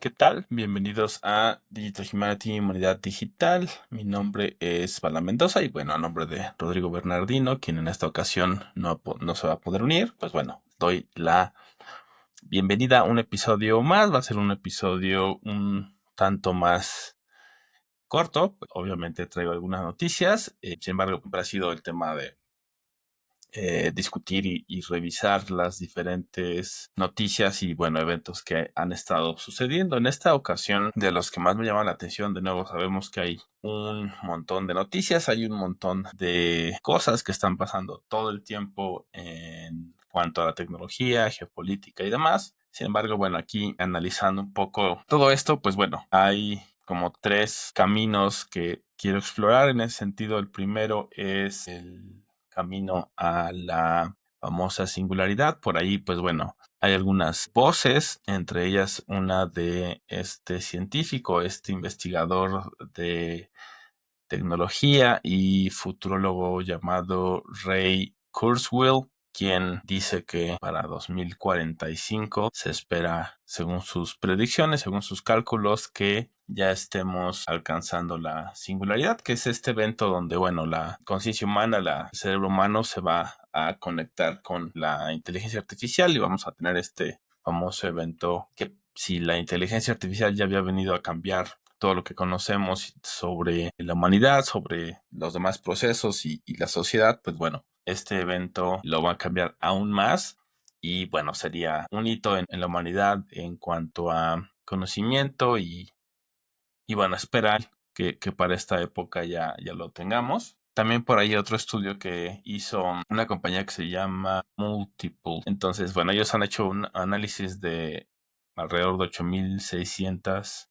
¿qué tal? Bienvenidos a Digital Humanity, Humanidad Digital. Mi nombre es Bala Mendoza y bueno, a nombre de Rodrigo Bernardino, quien en esta ocasión no se va a poder unir, pues bueno, doy la bienvenida a un episodio más. Va a ser un episodio un tanto más corto. Obviamente traigo algunas noticias, sin embargo, siempre ha sido el tema de discutir y revisar las diferentes noticias y, bueno, eventos que han estado sucediendo. En esta ocasión, de los que más me llaman la atención, de nuevo, sabemos que hay un montón de noticias, hay un montón de cosas que están pasando todo el tiempo en cuanto a la tecnología, geopolítica y demás. Sin embargo, bueno, aquí analizando un poco todo esto, pues bueno, hay como tres caminos que quiero explorar en ese sentido. El primero es el camino a la famosa singularidad. Por ahí, pues bueno, hay algunas voces, entre ellas una de este científico, este investigador de tecnología y futurólogo llamado Ray Kurzweil, quien dice que para 2045 se espera, según sus predicciones, según sus cálculos, que ya estemos alcanzando la singularidad, que es este evento donde, bueno, la conciencia humana, el cerebro humano se va a conectar con la inteligencia artificial y vamos a tener este famoso evento que, si la inteligencia artificial ya había venido a cambiar todo lo que conocemos sobre la humanidad, sobre los demás procesos y la sociedad, pues bueno, este evento lo va a cambiar aún más y bueno, sería un hito en la humanidad en cuanto a conocimiento y bueno, esperar que para esta época ya lo tengamos. También por ahí otro estudio que hizo una compañía que se llama Multiple. Entonces, bueno, ellos han hecho un análisis de alrededor de 8,600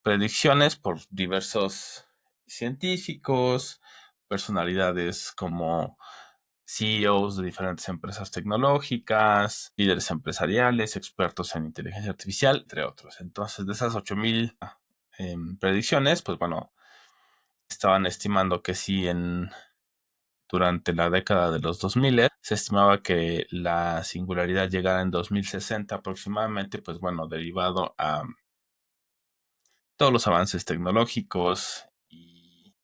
predicciones por diversos científicos, personalidades como CEOs de diferentes empresas tecnológicas, líderes empresariales, expertos en inteligencia artificial, entre otros. Entonces, de esas 8,000 predicciones, pues bueno, estaban estimando que si durante la década de los 2000 se estimaba que la singularidad llegara en 2060 aproximadamente, pues bueno, derivado a todos los avances tecnológicos y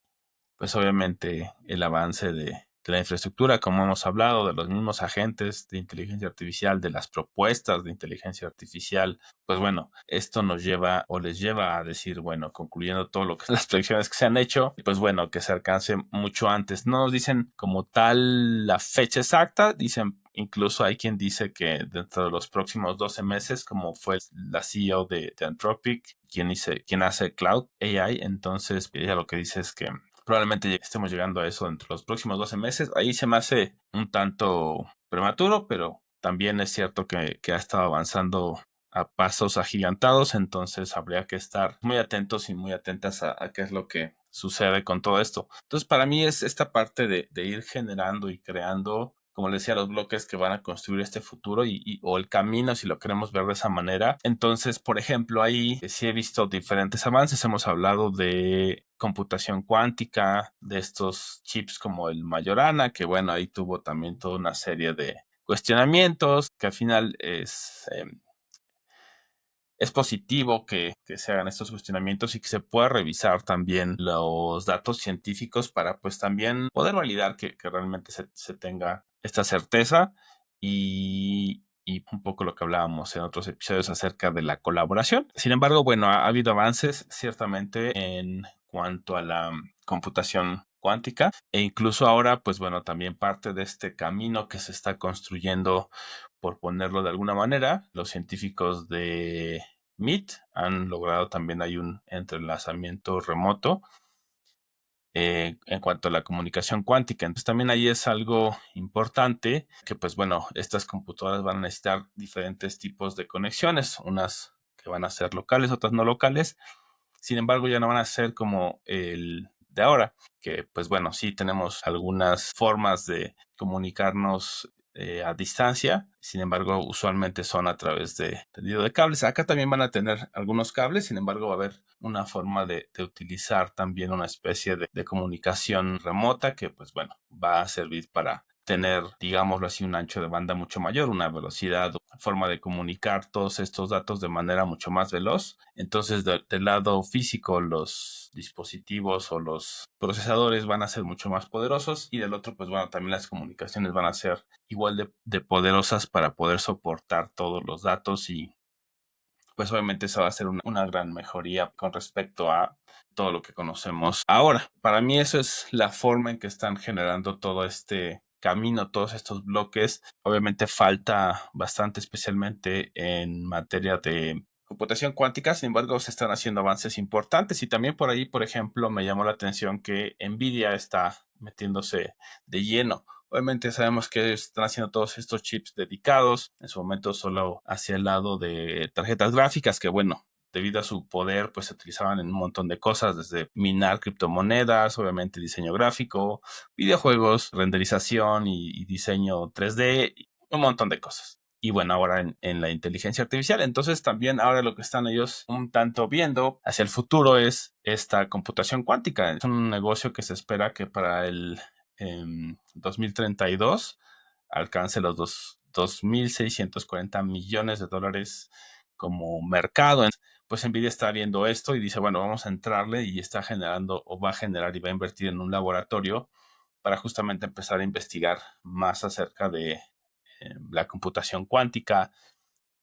pues obviamente el avance de la infraestructura, como hemos hablado, de los mismos agentes de inteligencia artificial, de las propuestas de inteligencia artificial, pues bueno, esto nos lleva o les lleva a decir, bueno, concluyendo todo lo que las predicciones que se han hecho, pues bueno, que se alcance mucho antes. No nos dicen como tal la fecha exacta, dicen, incluso hay quien dice que dentro de los próximos 12 meses, como fue la CEO de Anthropic, quien hace Cloud AI, entonces ella lo que dice es que probablemente estemos llegando a eso entre los próximos 12 meses. Ahí se me hace un tanto prematuro, pero también es cierto que ha estado avanzando a pasos agigantados, entonces habría que estar muy atentos y muy atentas a qué es lo que sucede con todo esto. Entonces, para mí es esta parte de ir generando y creando, como les decía, los bloques que van a construir este futuro o el camino, si lo queremos ver de esa manera. Entonces, por ejemplo, ahí sí he visto diferentes avances. Hemos hablado de computación cuántica, de estos chips como el Majorana, que bueno, ahí tuvo también toda una serie de cuestionamientos, que al final es positivo que se hagan estos cuestionamientos y que se pueda revisar también los datos científicos para pues también poder validar que realmente se tenga esta certeza y un poco lo que hablábamos en otros episodios acerca de la colaboración. Sin embargo, bueno, ha habido avances ciertamente en cuanto a la computación cuántica e incluso ahora, pues bueno, también parte de este camino que se está construyendo, por ponerlo de alguna manera, los científicos de MIT han logrado también hay un entrelazamiento remoto en cuanto a la comunicación cuántica. Entonces también ahí es algo importante que pues bueno, estas computadoras van a necesitar diferentes tipos de conexiones, unas que van a ser locales, otras no locales. Sin embargo, ya no van a ser como el de ahora, que pues bueno, sí tenemos algunas formas de comunicarnos a distancia. Sin embargo, usualmente son a través de tendido de cables. Acá también van a tener algunos cables, sin embargo, va a haber una forma de utilizar también una especie de comunicación remota que pues bueno, va a servir para tener, digámoslo así, un ancho de banda mucho mayor, una velocidad, forma de comunicar todos estos datos de manera mucho más veloz. Entonces, del lado físico, los dispositivos o los procesadores van a ser mucho más poderosos, y del otro, pues bueno, también las comunicaciones van a ser igual de poderosas para poder soportar todos los datos, y pues obviamente eso va a ser una gran mejoría con respecto a todo lo que conocemos ahora. Para mí eso es la forma en que están generando todo este camino, todos estos bloques. Obviamente falta bastante, especialmente en materia de computación cuántica. Sin embargo, se están haciendo avances importantes, y también por ahí, por ejemplo, me llamó la atención que Nvidia está metiéndose de lleno. Obviamente sabemos que están haciendo todos estos chips dedicados, en su momento solo hacia el lado de tarjetas gráficas, que bueno, debido a su poder, pues se utilizaban en un montón de cosas, desde minar criptomonedas, obviamente diseño gráfico, videojuegos, renderización y diseño 3D, un montón de cosas. Y bueno, ahora en la inteligencia artificial, entonces también ahora lo que están ellos un tanto viendo hacia el futuro es esta computación cuántica. Es un negocio que se espera que para el 2032 alcance los 2.640 millones de dólares como mercado. Pues Nvidia está viendo esto y dice, bueno, vamos a entrarle, y está generando o va a generar y va a invertir en un laboratorio para justamente empezar a investigar más acerca de la computación cuántica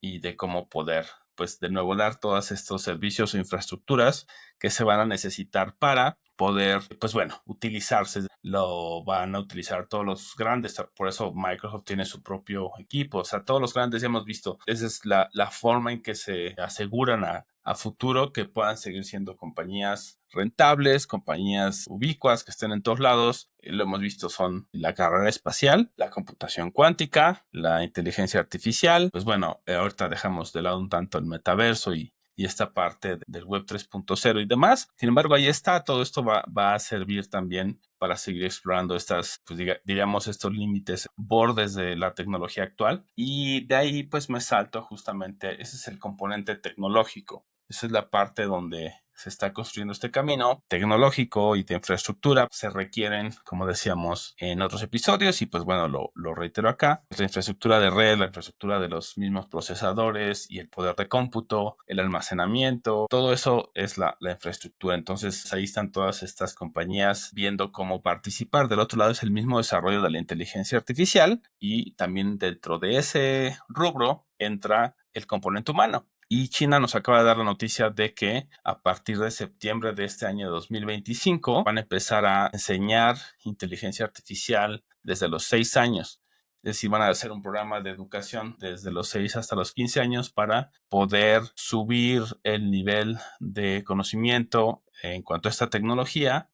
y de cómo poder, pues de nuevo, dar todos estos servicios o infraestructuras que se van a necesitar para poder, pues bueno, utilizarse. Lo van a utilizar todos los grandes, por eso Microsoft tiene su propio equipo, o sea, todos los grandes ya hemos visto, esa es la forma en que se aseguran a futuro que puedan seguir siendo compañías rentables, compañías ubicuas que estén en todos lados. Lo hemos visto, son la carrera espacial, la computación cuántica, la inteligencia artificial. Pues bueno, ahorita dejamos de lado un tanto el metaverso y esta parte del web 3.0 y demás. Sin embargo, ahí está, todo esto va a servir también para seguir explorando estas, pues diríamos, estos límites, bordes de la tecnología actual. Y de ahí pues me salto justamente, ese es el componente tecnológico. Esa es la parte donde se está construyendo este camino tecnológico y de infraestructura. Se requieren, como decíamos en otros episodios, y pues bueno, lo reitero acá, la infraestructura de red, la infraestructura de los mismos procesadores y el poder de cómputo, el almacenamiento, todo eso es la infraestructura. Entonces ahí están todas estas compañías viendo cómo participar. Del otro lado es el mismo desarrollo de la inteligencia artificial, y también dentro de ese rubro entra el componente humano. Y China nos acaba de dar la noticia de que a partir de septiembre de este año 2025 van a empezar a enseñar inteligencia artificial desde los 6 años. Es decir, van a hacer un programa de educación desde los 6 hasta los 15 años para poder subir el nivel de conocimiento en cuanto a esta tecnología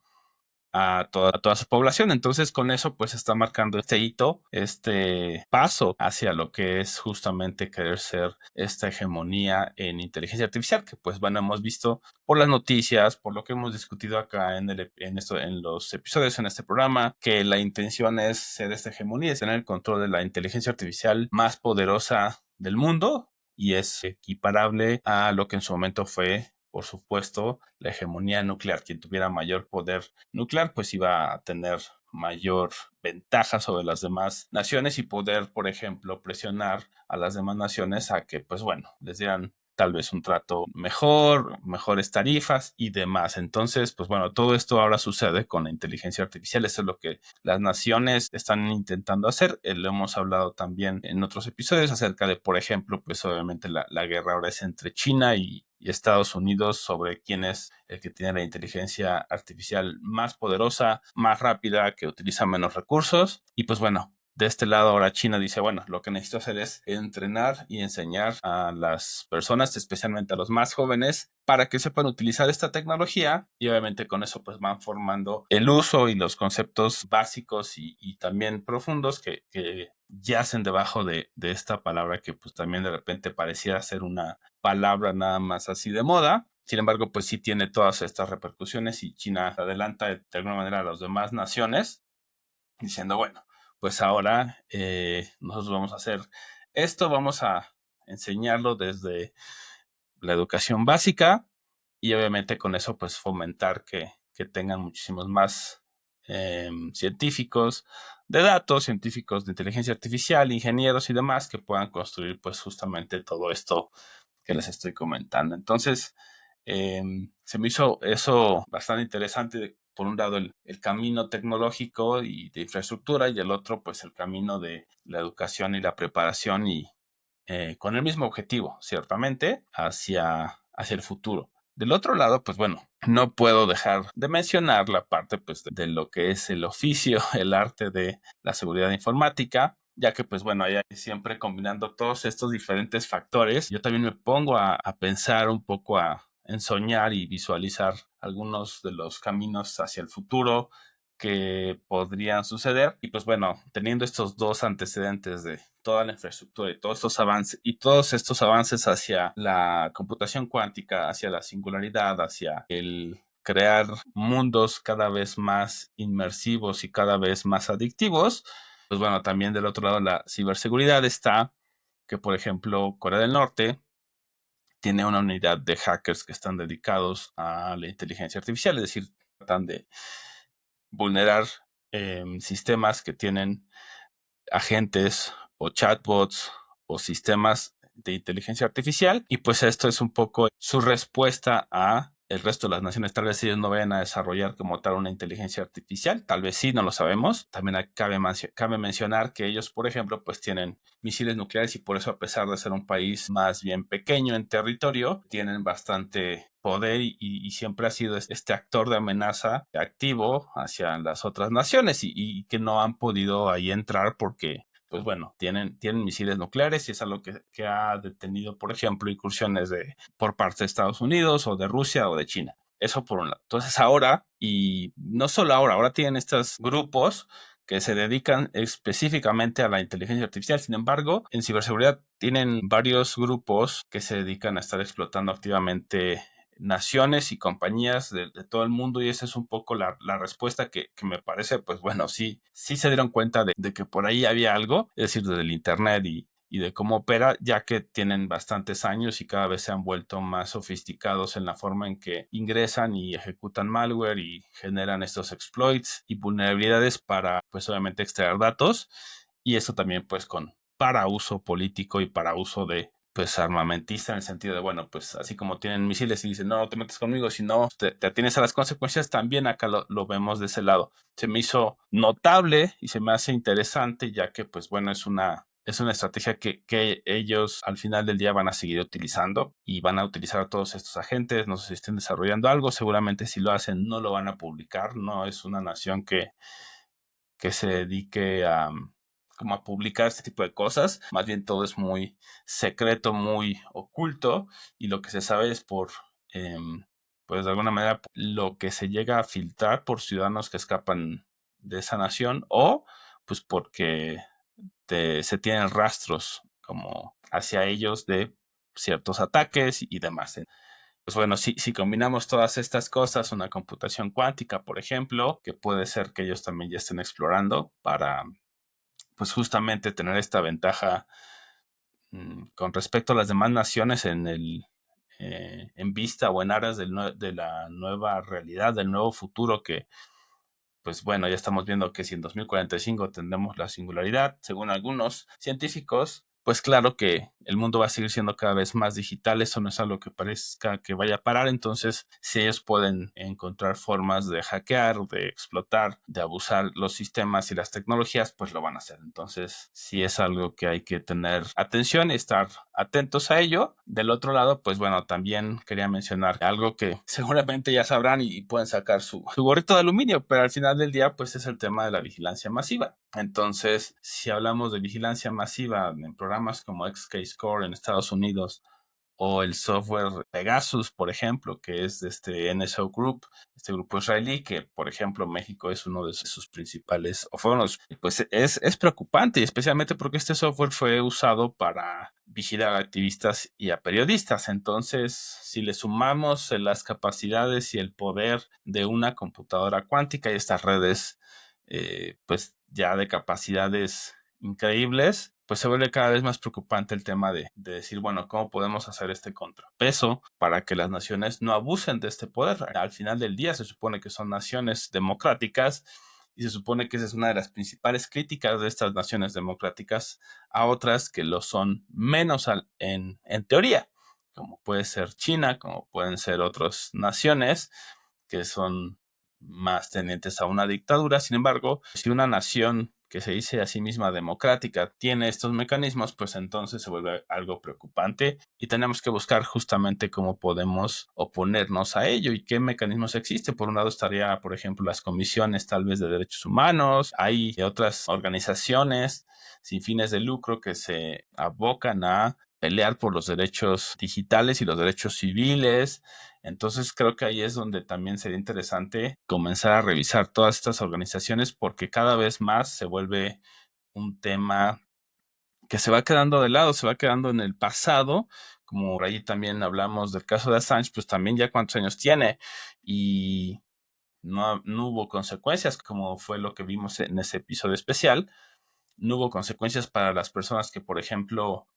a toda su población. Entonces, con eso, pues está marcando este hito, este paso hacia lo que es justamente querer ser esta hegemonía en inteligencia artificial, que pues bueno, hemos visto por las noticias, por lo que hemos discutido acá en los episodios en este programa, que la intención es ser esta hegemonía, es tener el control de la inteligencia artificial más poderosa del mundo, y es equiparable a lo que en su momento fue, por supuesto, la hegemonía nuclear. Quien tuviera mayor poder nuclear, pues iba a tener mayor ventaja sobre las demás naciones, y poder, por ejemplo, presionar a las demás naciones a que, pues bueno, les dieran tal vez un trato mejor, mejores tarifas y demás. Entonces, pues bueno, todo esto ahora sucede con la inteligencia artificial. Eso es lo que las naciones están intentando hacer. Lo hemos hablado también en otros episodios acerca de, por ejemplo, pues obviamente la guerra ahora es entre China y Estados Unidos sobre quién es el que tiene la inteligencia artificial más poderosa, más rápida, que utiliza menos recursos. Y pues bueno, de este lado ahora China dice, bueno, lo que necesito hacer es entrenar y enseñar a las personas, especialmente a los más jóvenes, para que sepan utilizar esta tecnología, y obviamente con eso pues van formando el uso y los conceptos básicos y también profundos que yacen debajo de esta palabra, que pues también de repente pareciera ser una palabra nada más así de moda. Sin embargo, pues sí tiene todas estas repercusiones, y China adelanta de alguna manera a las demás naciones diciendo, bueno, pues ahora nosotros vamos a hacer esto, vamos a enseñarlo desde la educación básica, y obviamente con eso pues fomentar que tengan muchísimos más científicos de datos, científicos de inteligencia artificial, ingenieros y demás que puedan construir pues justamente todo esto que les estoy comentando. Entonces, se me hizo eso bastante interesante. Por un lado, el camino tecnológico y de infraestructura, y el otro, pues el camino de la educación y la preparación, y con el mismo objetivo, ciertamente, hacia el futuro. Del otro lado, pues bueno, no puedo dejar de mencionar la parte pues, de lo que es el oficio, el arte de la seguridad informática, ya que pues bueno, ahí siempre combinando todos estos diferentes factores, yo también me pongo a pensar un poco, en soñar y visualizar algunos de los caminos hacia el futuro que podrían suceder. Y pues bueno, teniendo estos dos antecedentes de toda la infraestructura y todos estos avances hacia la computación cuántica, hacia la singularidad, hacia el crear mundos cada vez más inmersivos y cada vez más adictivos, pues bueno, también del otro lado la ciberseguridad está, que por ejemplo Corea del Norte tiene una unidad de hackers que están dedicados a la inteligencia artificial, es decir, tratan de vulnerar sistemas que tienen agentes o chatbots o sistemas de inteligencia artificial, y pues esto es un poco su respuesta a el resto de las naciones. Tal vez ellos no vayan a desarrollar como tal una inteligencia artificial, tal vez sí, no lo sabemos. También cabe mencionar que ellos, por ejemplo, pues tienen misiles nucleares, y por eso, a pesar de ser un país más bien pequeño en territorio, tienen bastante poder, y siempre ha sido este actor de amenaza activo hacia las otras naciones, y que no han podido ahí entrar porque pues bueno, tienen misiles nucleares, y es algo que ha detenido, por ejemplo, incursiones por parte de Estados Unidos o de Rusia o de China. Eso por un lado. Entonces ahora, y no solo ahora tienen estos grupos que se dedican específicamente a la inteligencia artificial. Sin embargo, en ciberseguridad tienen varios grupos que se dedican a estar explotando activamente naciones y compañías de todo el mundo, y esa es un poco la respuesta que me parece, pues bueno, sí se dieron cuenta de que por ahí había algo, es decir, desde el internet y de cómo opera, ya que tienen bastantes años y cada vez se han vuelto más sofisticados en la forma en que ingresan y ejecutan malware y generan estos exploits y vulnerabilidades para, pues obviamente, extraer datos, y eso también pues para uso político y para uso de pues armamentista, en el sentido de, bueno, pues así como tienen misiles y dicen, no, no te metes conmigo, si no te atienes a las consecuencias, también acá lo vemos de ese lado. Se me hizo notable y se me hace interesante, ya que pues bueno, es una estrategia que ellos al final del día van a seguir utilizando, y van a utilizar a todos estos agentes. No sé si estén desarrollando algo, seguramente si lo hacen no lo van a publicar, no es una nación que se dedique como a publicar este tipo de cosas. Más bien todo es muy secreto, muy oculto, y lo que se sabe es pues de alguna manera, lo que se llega a filtrar por ciudadanos que escapan de esa nación, o pues porque se tienen rastros como hacia ellos de ciertos ataques y demás. Pues bueno, si combinamos todas estas cosas, una computación cuántica, por ejemplo, que puede ser que ellos también ya estén explorando para, pues justamente tener esta ventaja con respecto a las demás naciones en vista o en aras de la nueva realidad, del nuevo futuro que, pues bueno, ya estamos viendo que si en 2045 tendremos la singularidad, según algunos científicos, pues claro que el mundo va a seguir siendo cada vez más digital. Eso no es algo que parezca que vaya a parar. Entonces, si ellos pueden encontrar formas de hackear, de explotar, de abusar los sistemas y las tecnologías, pues lo van a hacer. Entonces, sí es algo que hay que tener atención y estar atentos a ello. Del otro lado, pues bueno, también quería mencionar algo que seguramente ya sabrán y pueden sacar su gorrito de aluminio, pero al final del día, pues es el tema de la vigilancia masiva. Entonces, si hablamos de vigilancia masiva en programas como XKeyscore en Estados Unidos, o el software Pegasus, por ejemplo, que es de este NSO Group, este grupo israelí, que por ejemplo México es uno de sus principales, o fue uno de sus, pues es preocupante, especialmente porque este software fue usado para vigilar a activistas y a periodistas. Entonces, si le sumamos las capacidades y el poder de una computadora cuántica y estas redes, pues ya de capacidades increíbles, pues se vuelve cada vez más preocupante el tema de decir, bueno, ¿cómo podemos hacer este contrapeso para que las naciones no abusen de este poder? Al final del día se supone que son naciones democráticas, y se supone que esa es una de las principales críticas de estas naciones democráticas a otras que lo son menos en teoría, como puede ser China, como pueden ser otras naciones que son más tendientes a una dictadura. Sin embargo, si una nación que se dice a sí misma democrática tiene estos mecanismos, pues entonces se vuelve algo preocupante y tenemos que buscar justamente cómo podemos oponernos a ello y qué mecanismos existen. Por un lado estaría, por ejemplo, las comisiones tal vez de derechos humanos, hay otras organizaciones sin fines de lucro que se abocan a pelear por los derechos digitales y los derechos civiles. Entonces creo que ahí es donde también sería interesante comenzar a revisar todas estas organizaciones porque cada vez más se vuelve un tema que se va quedando de lado, se va quedando en el pasado. Como por ahí también hablamos del caso de Assange, pues también ya cuántos años tiene y no hubo consecuencias como fue lo que vimos en ese episodio especial. No hubo consecuencias para las personas que, por ejemplo,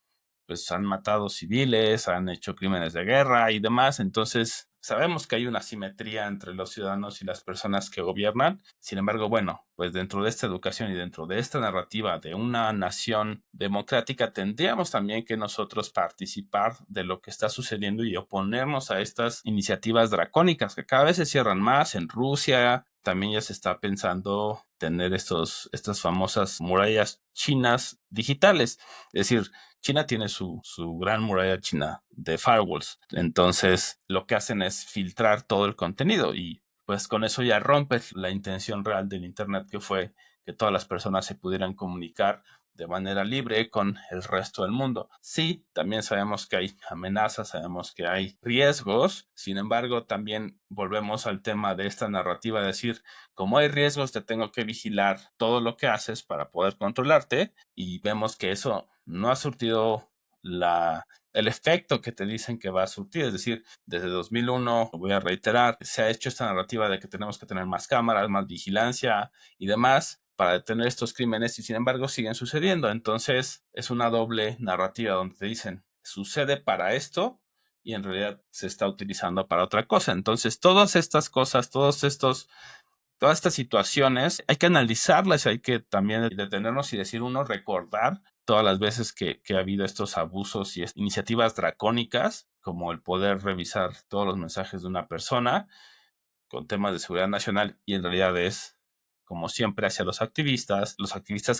pues han matado civiles, han hecho crímenes de guerra y demás. Entonces, sabemos que hay una asimetría entre los ciudadanos y las personas que gobiernan. Sin embargo, bueno, pues dentro de esta educación y dentro de esta narrativa de una nación democrática, tendríamos también que nosotros participar de lo que está sucediendo y oponernos a estas iniciativas dracónicas que cada vez se cierran más en Rusia. También ya se está pensando tener estas famosas murallas chinas digitales. Es decir, China tiene su gran muralla china de firewalls. Entonces, lo que hacen es filtrar todo el contenido y pues con eso ya rompes la intención real del Internet, que fue que todas las personas se pudieran comunicar de manera libre con el resto del mundo. Sí, también sabemos que hay amenazas, sabemos que hay riesgos, sin embargo, también volvemos al tema de esta narrativa de decir, como hay riesgos, te tengo que vigilar todo lo que haces para poder controlarte y vemos que eso no ha surtido el efecto que te dicen que va a surtir. Es decir, desde 2001, lo voy a reiterar, se ha hecho esta narrativa de que tenemos que tener más cámaras, más vigilancia y demás para detener estos crímenes y sin embargo siguen sucediendo. Entonces es una doble narrativa donde te dicen, sucede para esto y en realidad se está utilizando para otra cosa. Entonces todas estas cosas, todas estas situaciones, hay que analizarlas, hay que también detenernos y decir uno, recordar todas las veces que ha habido estos abusos y iniciativas dracónicas, como el poder revisar todos los mensajes de una persona con temas de seguridad nacional y en realidad es como siempre hacia los activistas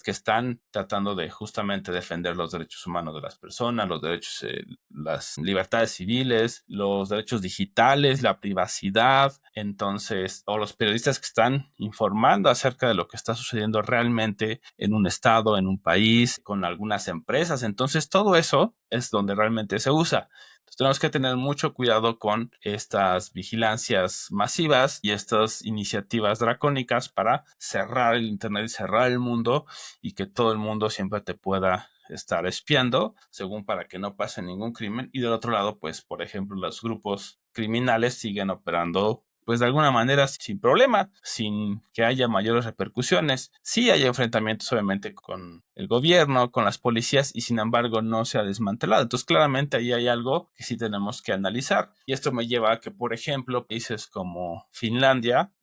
que están tratando de justamente defender los derechos humanos de las personas, los derechos, las libertades civiles, los derechos digitales, la privacidad. Entonces, o los periodistas que están informando acerca de lo que está sucediendo realmente en un estado, en un país, con algunas empresas. Entonces, todo eso es donde realmente se usa. Entonces, tenemos que tener mucho cuidado con estas vigilancias masivas y estas iniciativas dracónicas para cerrar el Internet y cerrar el mundo y que todo el mundo siempre te pueda estar espiando, según para que no pase ningún crimen. Y del otro lado, pues, por ejemplo, los grupos criminales siguen operando pues de alguna manera sin problema, sin que haya mayores repercusiones. Sí hay enfrentamientos obviamente con el gobierno, con las policías y sin embargo no se ha desmantelado. Entonces claramente ahí hay algo que sí tenemos que analizar. Y esto me lleva a que, por ejemplo, países como Finlandia,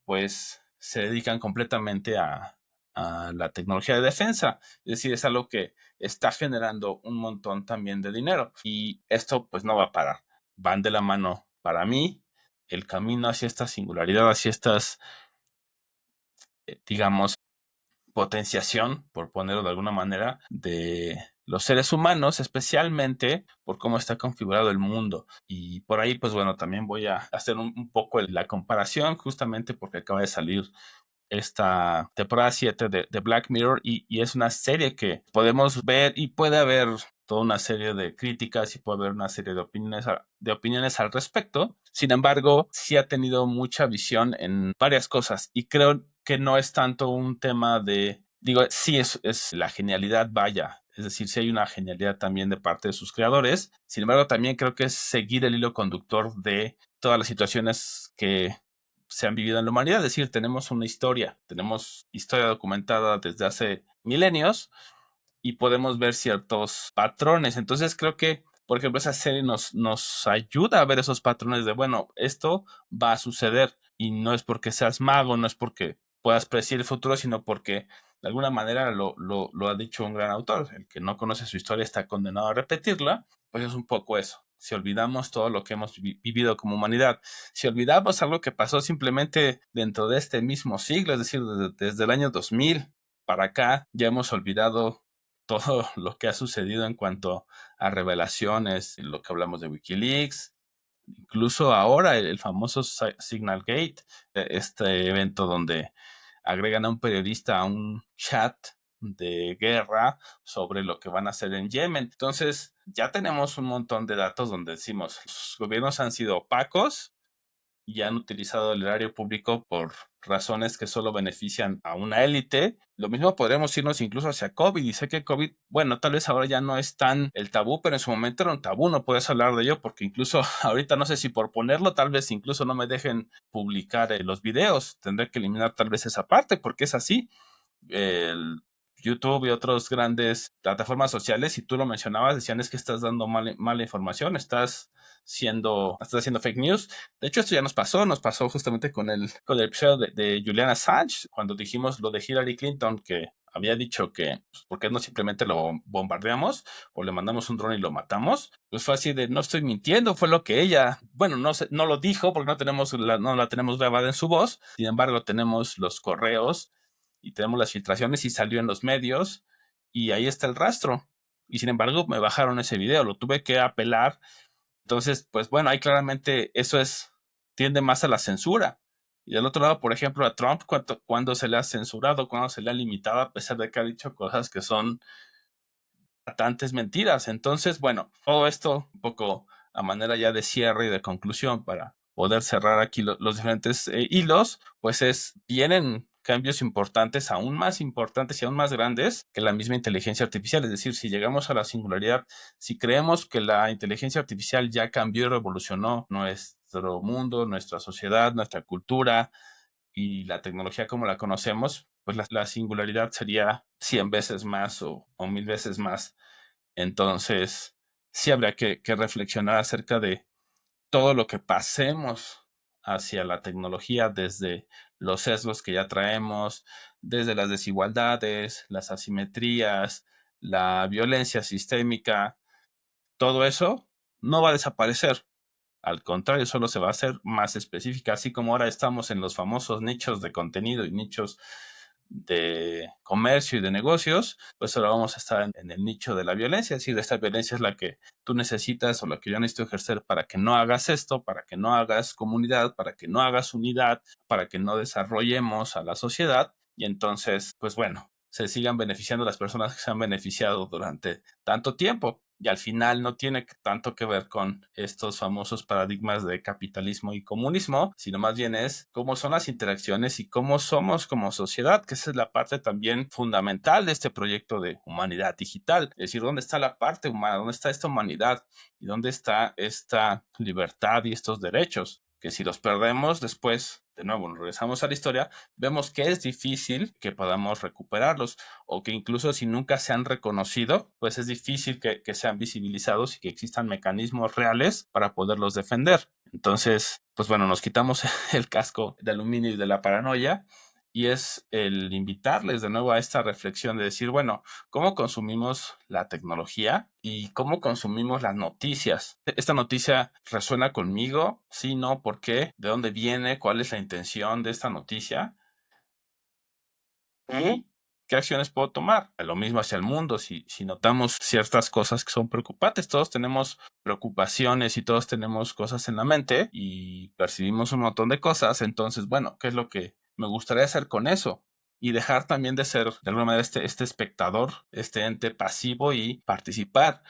pues se dedican completamente a la tecnología de defensa. Es decir, es algo que está generando un montón también de dinero. Y esto pues no va a parar. Van de la mano para mí el camino hacia esta singularidad, hacia estas, digamos, potenciación, por ponerlo de alguna manera, de los seres humanos, especialmente por cómo está configurado el mundo. Y por ahí, pues bueno, también voy a hacer un poco la comparación, justamente porque acaba de salir esta temporada 7 de Black Mirror y es una serie que podemos ver y puede haber toda una serie de críticas y puede haber una serie de opiniones al respecto. Sin embargo, sí ha tenido mucha visión en varias cosas y creo que no es tanto un tema de, digo, sí es la genialidad, vaya. Es decir, sí hay una genialidad también de parte de sus creadores. Sin embargo, también creo que es seguir el hilo conductor de todas las situaciones que se han vivido en la humanidad. Es decir, tenemos historia documentada desde hace milenios y podemos ver ciertos patrones. Entonces creo que, por ejemplo, esa serie nos ayuda a ver esos patrones de, bueno, esto va a suceder y no es porque seas mago, no es porque puedas predecir el futuro, sino porque de alguna manera lo ha dicho un gran autor: el que no conoce su historia está condenado a repetirla. Pues es un poco eso. Si olvidamos todo lo que hemos vivido como humanidad, si olvidamos algo que pasó simplemente dentro de este mismo siglo, es decir, desde el año 2000 para acá, ya hemos olvidado todo lo que ha sucedido en cuanto a revelaciones, lo que hablamos de Wikileaks, incluso ahora el famoso Signal Gate, este evento donde agregan a un periodista a un chat de guerra sobre lo que van a hacer en Yemen. Entonces, ya tenemos un montón de datos donde decimos, los gobiernos han sido opacos y han utilizado el erario público por razones que solo benefician a una élite. Lo mismo podríamos irnos incluso hacia COVID. Y sé que COVID, bueno, tal vez ahora ya no es tan el tabú, pero en su momento era un tabú, no puedes hablar de ello porque incluso ahorita no sé si por ponerlo, tal vez incluso no me dejen publicar los videos. Tendré que eliminar tal vez esa parte porque es así. El YouTube y otras grandes plataformas sociales, y tú lo mencionabas, decían: es que estás dando mala información, estás haciendo fake news. De hecho, esto ya nos pasó justamente con el episodio de Julian Assange, cuando dijimos lo de Hillary Clinton, que había dicho que, pues, ¿por qué no simplemente lo bombardeamos o le mandamos un dron y lo matamos? Pues fue así de: no estoy mintiendo, fue lo que ella, bueno, no sé, no lo dijo porque no la tenemos grabada en su voz. Sin embargo, tenemos los correos y tenemos las filtraciones y salió en los medios y ahí está el rastro. Y sin embargo, me bajaron ese video, lo tuve que apelar. Entonces, pues bueno, ahí claramente tiende más a la censura. Y del otro lado, por ejemplo, a Trump, cuando se le ha censurado, cuando se le ha limitado, a pesar de que ha dicho cosas que son bastantes mentiras. Entonces, bueno, todo esto un poco a manera ya de cierre y de conclusión para poder cerrar aquí los diferentes hilos, pues vienen cambios importantes, aún más importantes y aún más grandes que la misma inteligencia artificial. Es decir, si llegamos a la singularidad, si creemos que la inteligencia artificial ya cambió y revolucionó nuestro mundo, nuestra sociedad, nuestra cultura y la tecnología como la conocemos, pues la singularidad sería 100 veces más o 1000 veces más. Entonces, sí habría que reflexionar acerca de todo lo que pasemos hacia la tecnología, desde los sesgos que ya traemos, desde las desigualdades, las asimetrías, la violencia sistémica. Todo eso no va a desaparecer. Al contrario, solo se va a hacer más específica, así como ahora estamos en los famosos nichos de contenido y nichos de comercio y de negocios, pues ahora vamos a estar en el nicho de la violencia. Es decir, esta violencia es la que tú necesitas o la que yo necesito ejercer para que no hagas esto, para que no hagas comunidad, para que no hagas unidad, para que no desarrollemos a la sociedad. Y entonces, pues bueno, se sigan beneficiando las personas que se han beneficiado durante tanto tiempo. Y al final no tiene tanto que ver con estos famosos paradigmas de capitalismo y comunismo, sino más bien es cómo son las interacciones y cómo somos como sociedad, que esa es la parte también fundamental de este proyecto de humanidad digital. Es decir, ¿dónde está la parte humana? ¿Dónde está esta humanidad? ¿Y dónde está esta libertad y estos derechos? Que si los perdemos después, de nuevo, nos regresamos a la historia, vemos que es difícil que podamos recuperarlos, o que incluso si nunca se han reconocido, pues es difícil que sean visibilizados y que existan mecanismos reales para poderlos defender. Entonces, pues bueno, nos quitamos el casco de aluminio y de la paranoia, y es el invitarles de nuevo a esta reflexión de decir, bueno, ¿cómo consumimos la tecnología y cómo consumimos las noticias? ¿Esta noticia resuena conmigo? Sí, no, ¿por qué? ¿De dónde viene? ¿Cuál es la intención de esta noticia? ¿Y qué acciones puedo tomar? Lo mismo hacia el mundo. Si notamos ciertas cosas que son preocupantes, todos tenemos preocupaciones y todos tenemos cosas en la mente y percibimos un montón de cosas. Entonces, bueno, ¿qué es lo que me gustaría hacer con eso? Y dejar también de ser, de alguna manera, este espectador, este ente pasivo, y participar.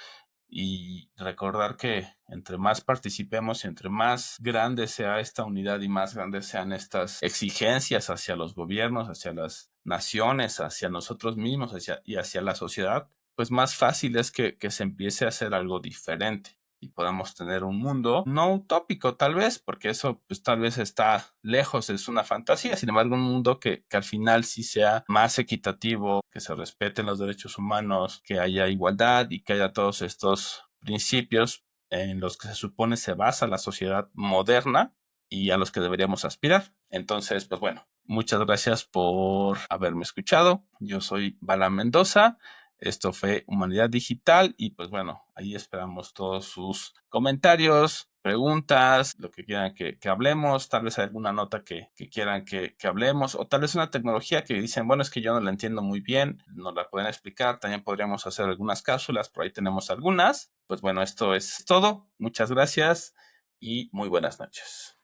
Y recordar que entre más participemos y entre más grande sea esta unidad y más grandes sean estas exigencias hacia los gobiernos, hacia las naciones, hacia nosotros mismos y hacia la sociedad, pues más fácil es que se empiece a hacer algo diferente y podamos tener un mundo no utópico tal vez, porque eso pues tal vez está lejos, es una fantasía. Sin embargo, un mundo que al final sí sea más equitativo, que se respeten los derechos humanos, que haya igualdad y que haya todos estos principios en los que se supone se basa la sociedad moderna y a los que deberíamos aspirar. Entonces, pues bueno, Muchas gracias por haberme escuchado. Yo soy Bala Mendoza. Esto fue Humanidad Digital y pues bueno, ahí esperamos todos sus comentarios, preguntas, lo que quieran que hablemos, tal vez alguna nota que quieran que hablemos o tal vez una tecnología que dicen, bueno, es que yo no la entiendo muy bien, nos la pueden explicar, también podríamos hacer algunas cápsulas, por ahí tenemos algunas. Pues bueno, esto es todo. Muchas gracias y muy buenas noches.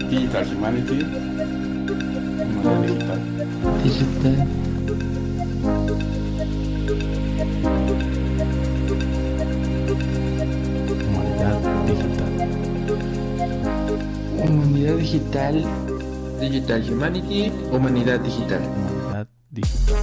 Digital Humanity, Humanidad Digital. Humanidad Digital. Humanidad Digital. Digital Humanity. Humanidad Digital. Humanidad Digital.